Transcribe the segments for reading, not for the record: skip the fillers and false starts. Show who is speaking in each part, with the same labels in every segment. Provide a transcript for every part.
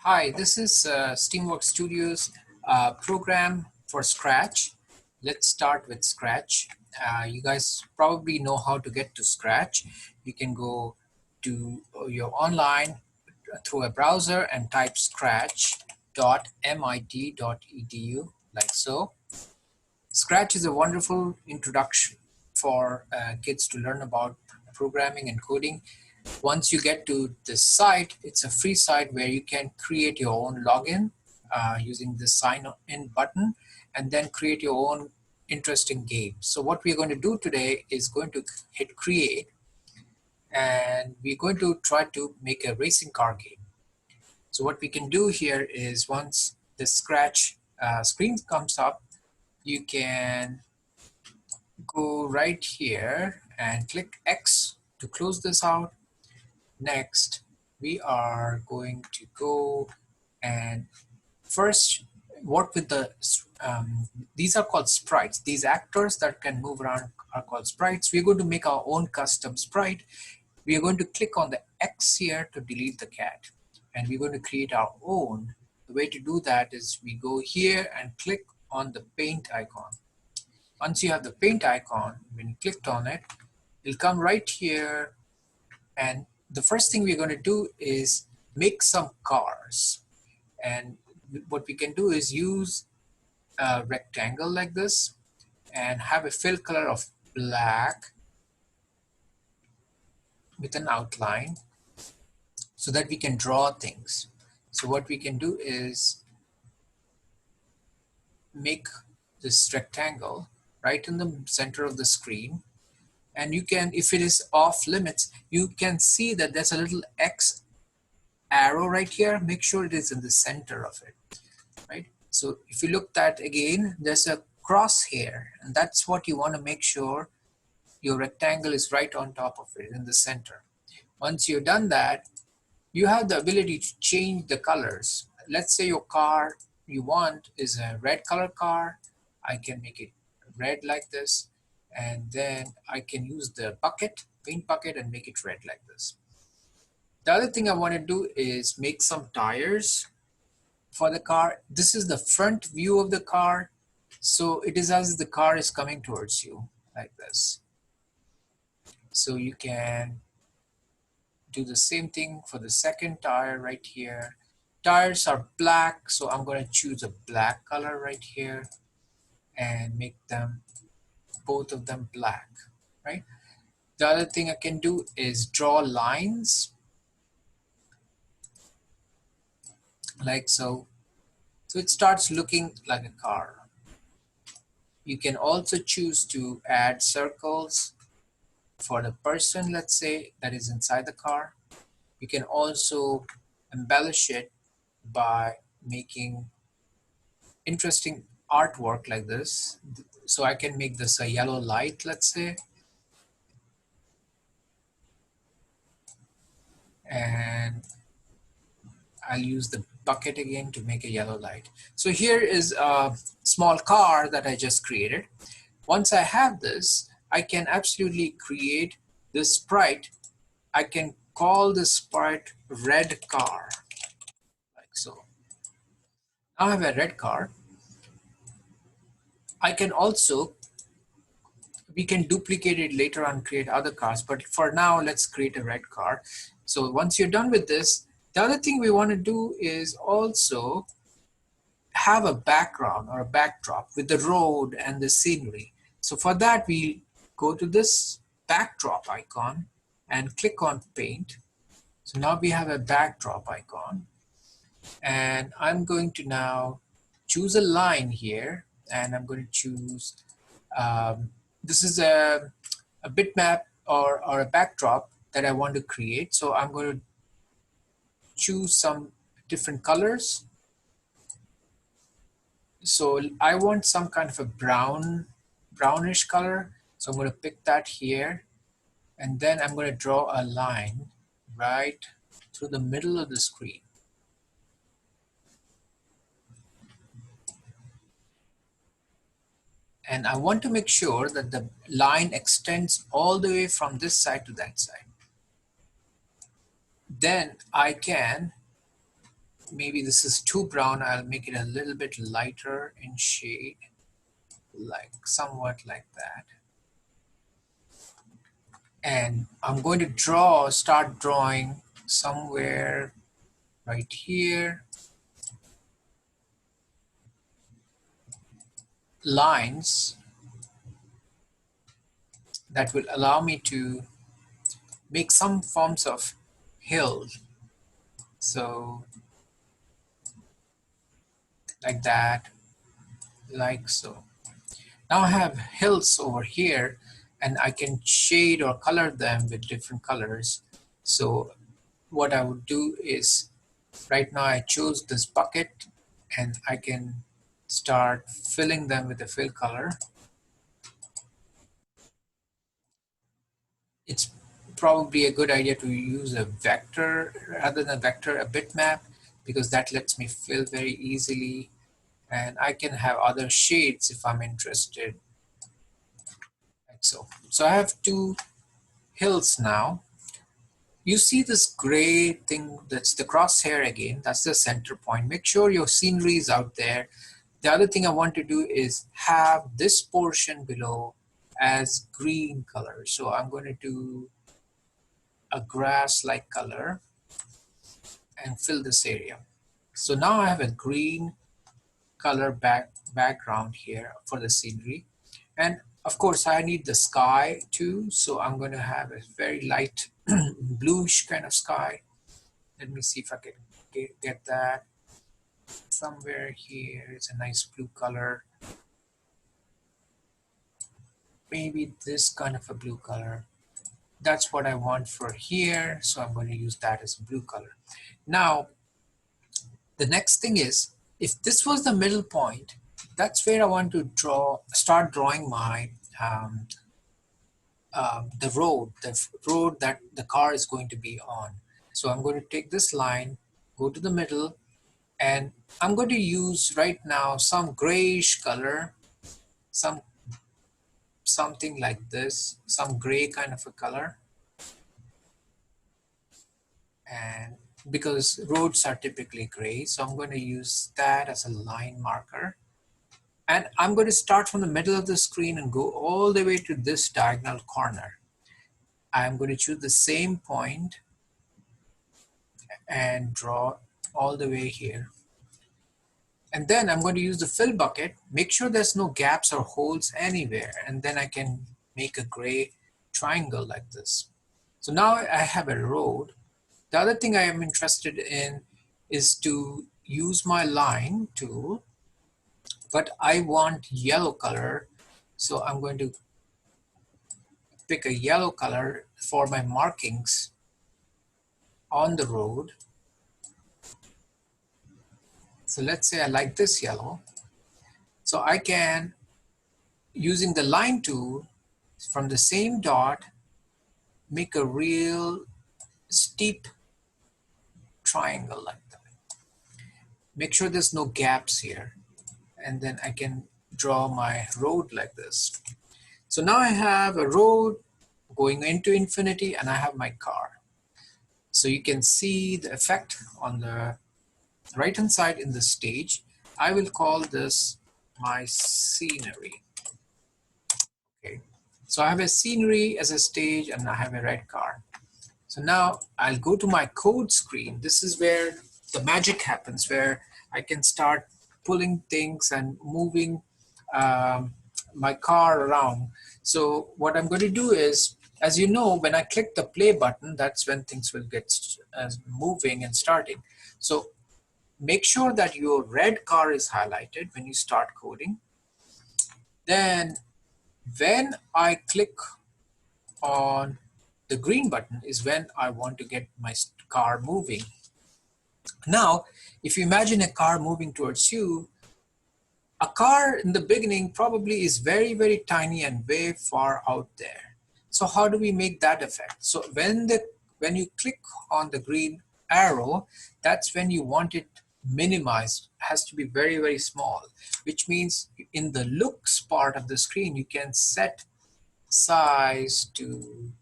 Speaker 1: Hi, this is Steamworks Studios program for Scratch. Let's start with Scratch. You guys probably know how to get to Scratch. You can go to your online through a browser and type scratch.mit.edu like so. Scratch is a wonderful introduction for kids to learn about programming and coding. Once you get to this site, it's a free site where you can create your own login using the sign in button and then create your own interesting game. So what we're going to do today is going to hit create, and we're going to try to make a racing car game. So what we can do here is once the Scratch screen comes up, you can go right here and click X to close this out. Next, we are going to go and first work with these are called sprites. These actors that can move around are called sprites. We're going to make our own custom sprite. We are going to click on the X here to delete the cat. And we're going to create our own. The way to do that is we go here and click on the paint icon. Once you have the paint icon, when you clicked on it, it'll come right here, and the first thing we're going to do is make some cars. And what we can do is use a rectangle like this and have a fill color of black with an outline so that we can draw things. So what we can do is make this rectangle right in the center of the screen. And you can, if it is off limits, you can see that there's a little X arrow right here. Make sure it is in the center of it, right? So if you look at again, there's a cross here, and that's what you want to make sure your rectangle is right on top of it in the center. Once you've done that, you have the ability to change the colors. Let's say your car you want is a red color car. I can make it red like this, and then I can use the bucket, paint bucket, and make it red like this. The other thing I want to do is make some tires for the car. This is the front view of the car. So it is as the car is coming towards you like this. So you can do the same thing for the second tire right here. Tires are black, so I'm going to choose a black color right here and make them, both of them, black, right? The other thing I can do is draw lines like so. So it starts looking like a car. You can also choose to add circles for the person, let's say, that is inside the car. You can also embellish it by making interesting artwork like this. So I can make this a yellow light, let's say. And I'll use the bucket again to make a yellow light. So here is a small car that I just created. Once I have this, I can absolutely create this sprite. I can call this sprite red car, like so. Now I have a red car. I can also, we can duplicate it later on, create other cars, but for now, let's create a red car. So once you're done with this, the other thing we want to do is also have a background or a backdrop with the road and the scenery. So for that, we go to this backdrop icon and click on paint. So now we have a backdrop icon, and I'm going to now choose a line here, and I'm going to choose, this is a bitmap or a backdrop that I want to create. So I'm going to choose some different colors. So I want some kind of a brownish color. So I'm going to pick that here, and then I'm going to draw a line right through the middle of the screen. And I want to make sure that the line extends all the way from this side to that side. Then I can maybe this is too brown. I'll make it a little bit lighter in shade, like somewhat like that. And I'm going to start drawing somewhere right here, lines that will allow me to make some forms of hills. So like that, like so. Now I have hills over here, and I can shade or color them with different colors. So what I would do is, right now I chose this bucket, and I can start filling them with a fill color. It's probably a good idea to use a vector rather than a vector, a bitmap, because that lets me fill very easily, and I can have other shades if I'm interested, like so. So I have two hills now. You see this gray thing, that's the crosshair again, that's the center point. Make sure your scenery is out there. The other thing I want to do is have this portion below as green color. So I'm going to do a grass-like color and fill this area. So now I have a green color background here for the scenery. And of course I need the sky too. So I'm going to have a very light bluish kind of sky. Let me see if I can get that somewhere here. It's a nice blue color. Maybe this kind of a blue color. That's what I want for here. So I'm going to use that as a blue color. Now, the next thing is, if this was the middle point, that's where I want to start drawing my the road that the car is going to be on. So I'm going to take this line, go to the middle, and I'm going to use right now some grayish color, something like this, some gray kind of a color. And because roads are typically gray, so I'm going to use that as a line marker. And I'm going to start from the middle of the screen and go all the way to this diagonal corner. I'm going to choose the same point and draw all the way here. And then I'm going to use the fill bucket, make sure there's no gaps or holes anywhere, and then I can make a gray triangle like this. So now I have a road. The other thing I am interested in is to use my line tool, but I want yellow color. So I'm going to pick a yellow color for my markings on the road. So let's say I like this yellow. So I can, using the line tool, from the same dot, make a real steep triangle like that. Make sure there's no gaps here. And then I can draw my road like this. So now I have a road going into infinity, and I have my car. So you can see the effect on the right hand side in the stage. I will call this my scenery. Okay. So I have a scenery as a stage, and I have a red car. So now I'll go to my code screen. This is where the magic happens, where I can start pulling things and moving my car around. So what I'm going to do is, as you know, when I click the play button, that's when things will get moving and starting. So make sure that your red car is highlighted when you start coding. Then when I click on the green button is when I want to get my car moving. Now, if you imagine a car moving towards you, a car in the beginning probably is very, very tiny and way far out there. So how do we make that effect? So when you click on the green arrow, that's when you want it minimized. It has to be very, very small, which means in the looks part of the screen, you can set size to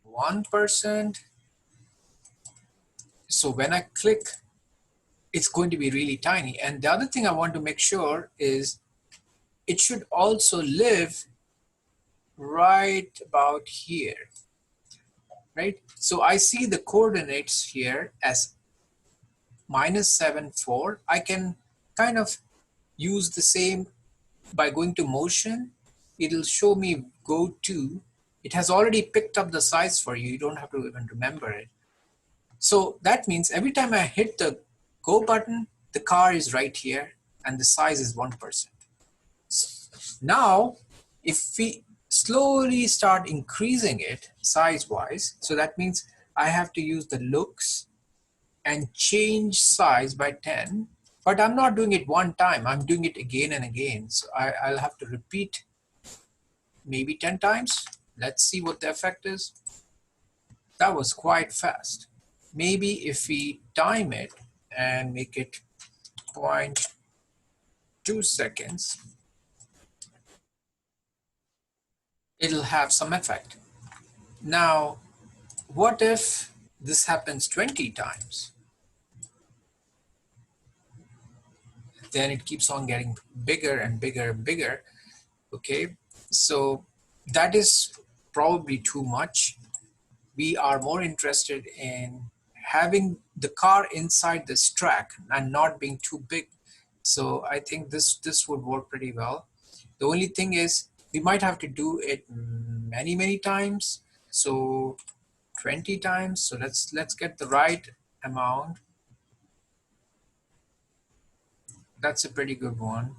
Speaker 1: 1%, So when I click, it's going to be really tiny. And the other thing I want to make sure is it should also live right about here, right? So I see the coordinates here as -7, 4. I can kind of use the same by going to motion. It'll show me go to. It has already picked up the size for you. You don't have to even remember it. So that means every time I hit the go button, the car is right here and the size is 1%. Now, if we slowly start increasing it size-wise, so that means I have to use the looks and change size by 10, but I'm not doing it one time, I'm doing it again and again. So I'll have to repeat maybe 10 times. Let's see what the effect is. That was quite fast. Maybe if we time it and make it 0.2 seconds, it'll have some effect. Now, what if this happens 20 times? Then it keeps on getting bigger and bigger and bigger. Okay, so that is probably too much. We are more interested in having the car inside this track and not being too big. So I think this would work pretty well. The only thing is we might have to do it many times. So 20 times. So let's get the right amount. That's a pretty good one.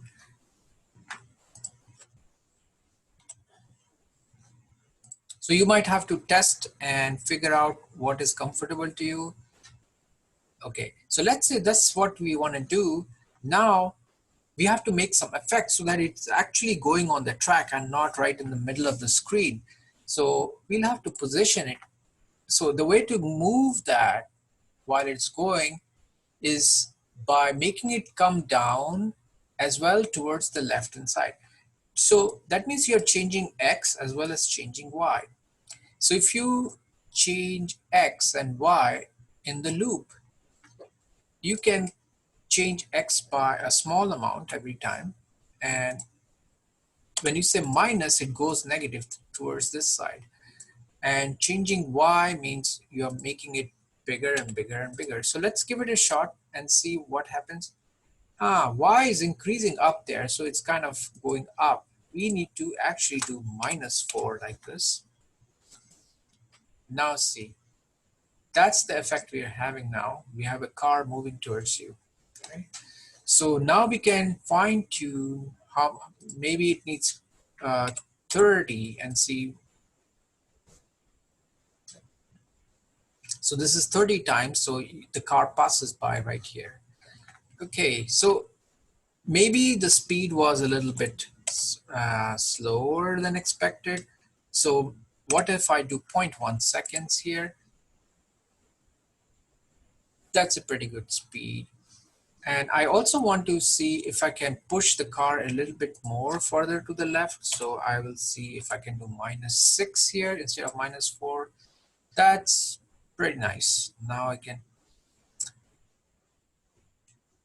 Speaker 1: So you might have to test and figure out what is comfortable to you. Okay, so let's say that's what we want to do. Now we have to make some effects so that it's actually going on the track and not right in the middle of the screen. So we'll have to position it. So the way to move that while it's going is by making it come down as well towards the left hand side. So that means you're changing X as well as changing Y. So if you change X and Y in the loop, you can change X by a small amount every time. And when you say minus, it goes negative towards this side. And changing Y means you're making it bigger and bigger and bigger. So let's give it a shot and see what happens. Y is increasing up there, so it's kind of going up. We need to actually do -4 like this. Now see, that's the effect we are having now. We have a car moving towards you. Okay? So now we can fine tune how maybe it needs 30 and see. So this is 30 times, so the car passes by right here. Okay, so maybe the speed was a little bit slower than expected. So what if I do 0.1 seconds here? That's a pretty good speed. And I also want to see if I can push the car a little bit more further to the left. So I will see if I can do -6 here instead of -4. That's pretty nice. Now I can.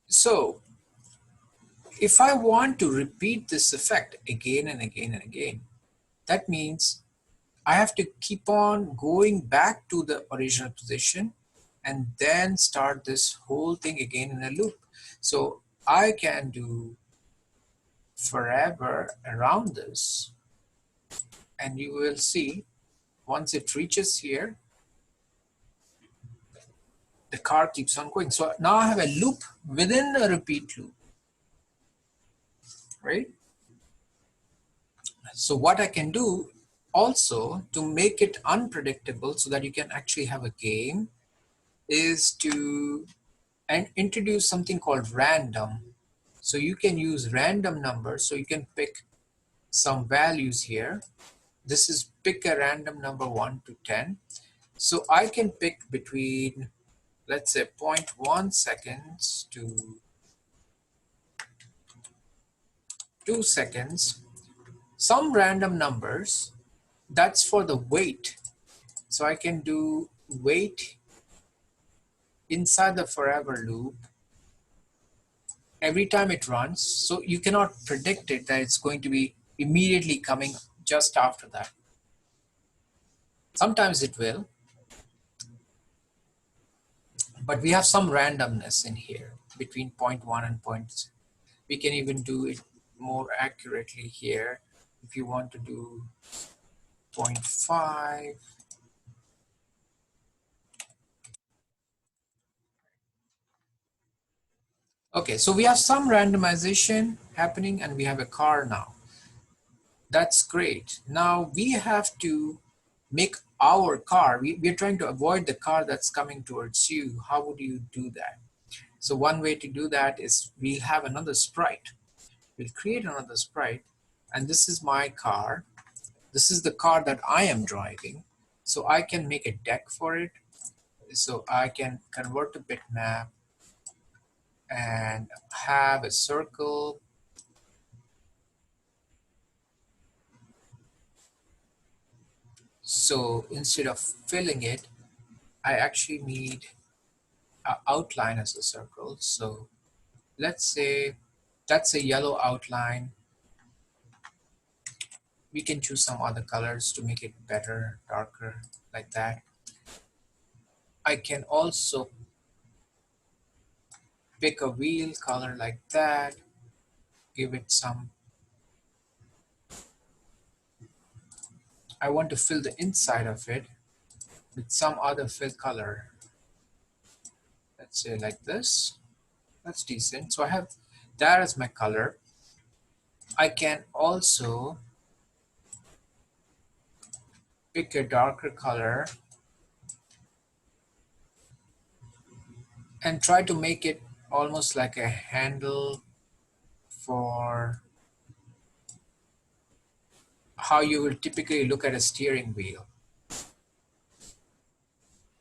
Speaker 1: So if I want to repeat this effect again and again and again, that means I have to keep on going back to the original position and then start this whole thing again in a loop. So I can do forever around this, and you will see once it reaches here, the car keeps on going. So now I have a loop within a repeat loop, right? So what I can do also to make it unpredictable so that you can actually have a game is to introduce something called random. So you can use random numbers. So you can pick some values here. This is pick a random number 1 to 10. So I can pick between, let's say 0.1 seconds to 2 seconds, some random numbers. That's for the wait. So I can do wait inside the forever loop, every time it runs, so you cannot predict it that it's going to be immediately coming just after that. Sometimes it will, but we have some randomness in here between point 1 and point. We can even do it more accurately here. If you want to do point 0.5, okay, so we have some randomization happening and we have a car now. That's great. Now we have to make our car, we're trying to avoid the car that's coming towards you. How would you do that? So one way to do that is we'll have another sprite. We'll create another sprite, and this is my car. This is the car that I am driving. So I can make a deck for it. So I can convert to bitmap and have a circle. So instead of filling it, I actually need an outline as a circle. So let's say that's a yellow outline. We can choose some other colors to make it better, darker, like that. I can also pick a wheel color like that, give it some, I want to fill the inside of it with some other fill color. Let's say like this. That's decent. So I have that as my color. I can also pick a darker color and try to make it almost like a handle for how you will typically look at a steering wheel.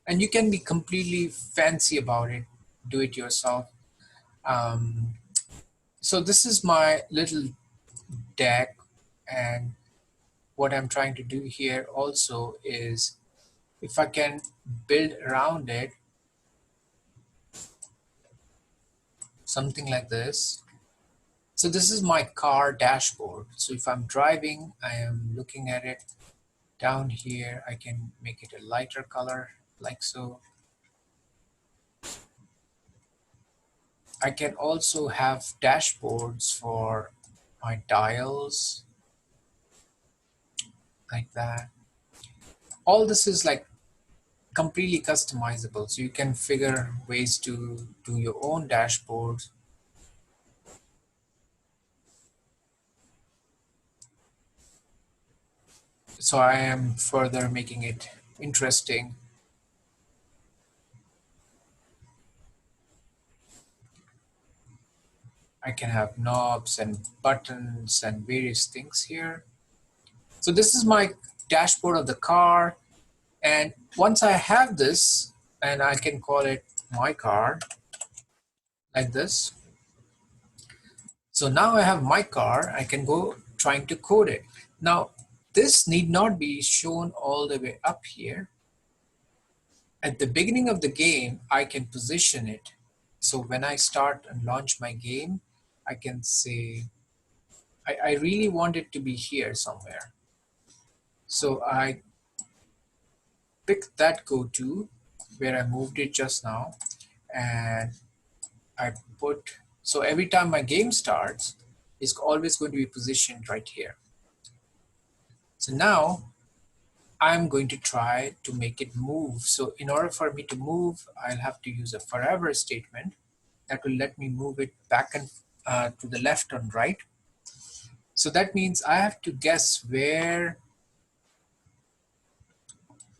Speaker 1: And you can be completely fancy about it, do it yourself. Um, so this is my little deck, and what I'm trying to do here also is if I can build around it something like this. So this is my car dashboard. So if I'm driving, I am looking at it down here. I can make it a lighter color like so. I can also have dashboards for my dials like that. All this is like completely customizable. So you can figure ways to do your own dashboards. So I am further making it interesting. I can have knobs and buttons and various things here. So this is my dashboard of the car. And once I have this, and I can call it my car like this. So now I have my car, I can go trying to code it. Now, this need not be shown all the way up here. At the beginning of the game, I can position it. So when I start and launch my game, I can say, I really want it to be here somewhere. So I pick that go-to where I moved it just now, and I put, so every time my game starts, it's always going to be positioned right here. So now I'm going to try to make it move. So in order for me to move, I'll have to use a forever statement that will let me move it back and to the left and right. So that means I have to guess where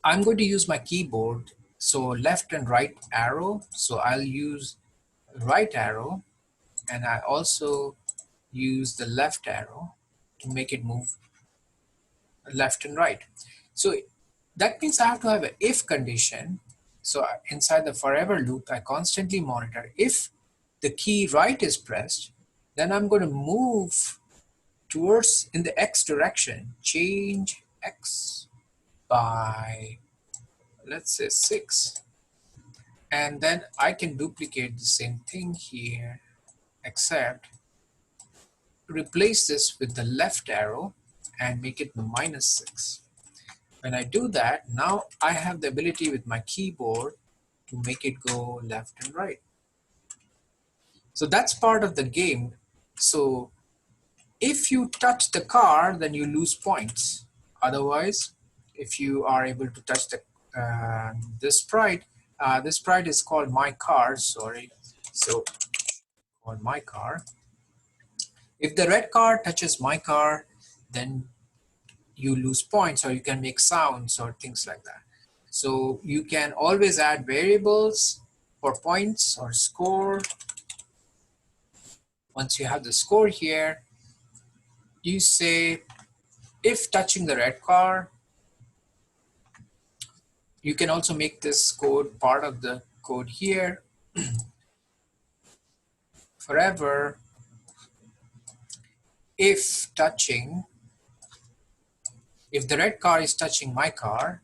Speaker 1: I'm going to use my keyboard. So left and right arrow. So I'll use right arrow, and I also use the left arrow to make it move left and right. So that means I have to have an if condition. So inside the forever loop, I constantly monitor if the key right is pressed, then I'm going to move towards in the X direction, change X by, let's say 6. And then I can duplicate the same thing here, except replace this with the left arrow and make it -6. When I do that, now I have the ability with my keyboard to make it go left and right. So that's part of the game. So if you touch the car, then you lose points. Otherwise, if you are able to touch the this sprite is called my car. Sorry, so called my car. If the red car touches my car, then you lose points, or you can make sounds or things like that. So you can always add variables for points or score. Once you have the score here, you say if touching the red car. You can also make this code part of the code here. Forever, if touching, if the red car is touching my car,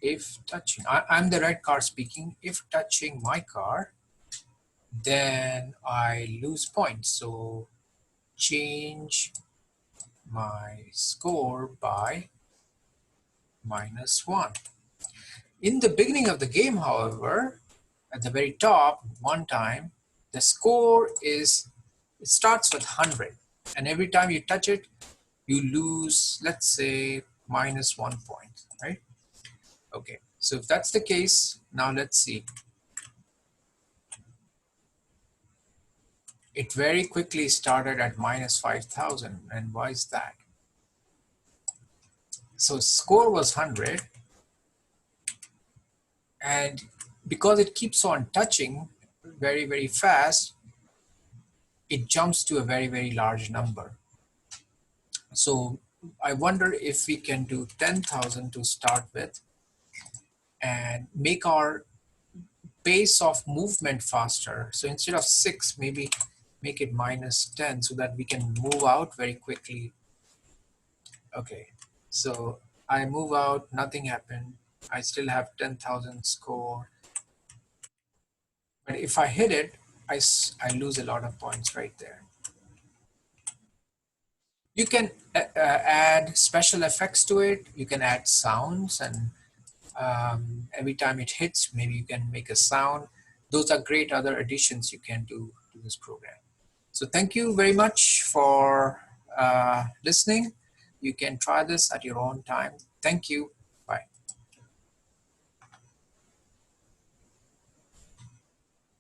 Speaker 1: if touching, I'm the red car speaking, if touching my car, then I lose points. So change my score by -1. In the beginning of the game, however, at the very top, one time, the score is, it starts with 100. And every time you touch it, you lose, let's say, -1 point, right? Okay, so if that's the case, now let's see. It very quickly started at -5,000. And why is that? So score was 100. And because it keeps on touching very, very fast, it jumps to a very, very large number. So I wonder if we can do 10,000 to start with and make our pace of movement faster. So instead of 6, maybe make it -10 so that we can move out very quickly. Okay, so I move out, nothing happened. I still have 10,000 score. But if I hit it, I lose a lot of points right there. You can add special effects to it. You can add sounds, and every time it hits, maybe you can make a sound. Those are great other additions you can do to this program. So thank you very much for listening. You can try this at your own time. Thank you.